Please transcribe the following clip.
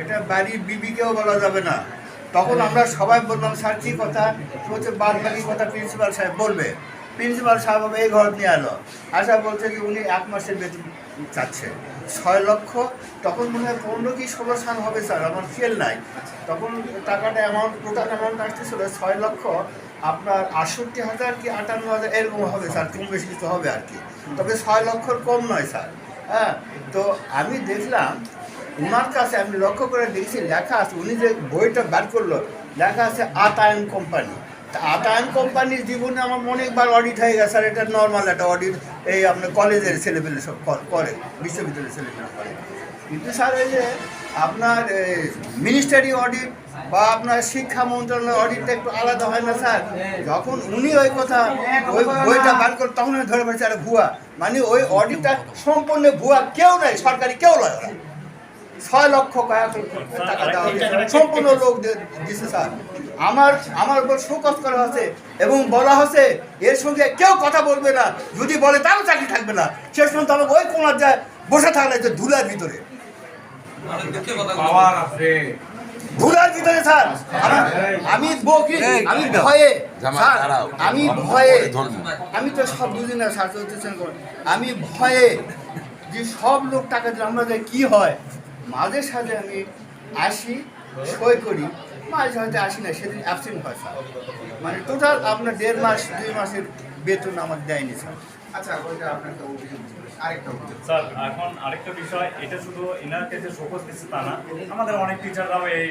এটা বাড়ির বিবিকেও বলা যাবে না। তখন আমরা সবাই বললাম স্যার কী কথা, বলছে বাদ বাকি কথা প্রিন্সিপাল সাহেব বলবে। প্রিন্সিপাল সাহেব আমি এই ঘর নিয়ে এলো, আসা বলছে কি উনি 1 মাসের বেতন চাচ্ছে 6 লক্ষ। তখন মনে হয় 15 কি 16 সাল হবে স্যার, আমার খেয়াল নাই। তখন টাকাটা অ্যামাউন্ট, টোটাল অ্যামাউন্ট আসতেছিল 6 লক্ষ আপনার 68,000 কি 58,000 এরকম হবে স্যার, কম বেশি কিছু হবে আর কি। তবে 6 লক্ষর কম নয় স্যার। হ্যাঁ, তো আমি দেখলাম ওনার কাছে, আমি লক্ষ্য করে দেখছি লেখা আছে, উনি যে বইটা বার করলো লেখা আছে আতায়ন কোম্পানি। তা আতায়ন কোম্পানির জীবনে আমার অনেকবার অডিট হয়ে গেছে স্যার, এটা নর্মাল একটা অডিট, এই আপনার কলেজের ছেলেপেলে সব করে, বিশ্ববিদ্যালয়ের ছেলেপেলে করে। কিন্তু স্যার এই যে আপনার মিনিস্টারি অডিট বা আপনার শিক্ষা মন্ত্রণালয়ের অডিটটা একটু আলাদা হয় না স্যার? যখন উনি ওই কথা ওই বইটা বার করে তখন আমি ধরে পড়েছি আরে ভুয়া, মানে ওই অডিটটা সম্পূর্ণ ভুয়া, কেউ নাই, সরকারি কেউ নয় ওরা। 6 লক্ষ কয়েক টাকা দেওয়া সম্পূর্ণ লোক দিচ্ছে স্যার। আমার উপর শোকজ করা হচ্ছে এবং বলা হচ্ছে এর সঙ্গে কেউ কথা বলবে না, যদি বলে তারও চাকরি থাকবে না। শেষ পর্যন্ত আমাকে ওই কোনার যায় বসে থাকলে যে ধুলার ভিতরে, ধুলার ভিতরে স্যার। আমি বকি, আমি ভয়ে স্যার, আমি ভয়ে, আমি তো সব বুঝি না স্যার, আমি ভয়ে যে সব লোক টাকা দিলে আমরা যে কী হয়, মাঝে সাঝে আমি আসি, সই করি, মাঝে সাঝে আসি না, সেদিন অ্যাবসেন্ট হয় স্যার। মানে টোটাল আপনার 1.5 মাস 2 মাসের বেতন আমার দেয়নি স্যার। আচ্ছা, ওইটা আপনার একটা অভিযোগ ছিল। আরেকটা অভিযোগ স্যার, এখন আরেকটা বিষয়, এটা শুধু এনার কাছে শোকজ দিচ্ছে তা না, আমাদের অনেক টিচাররাও এই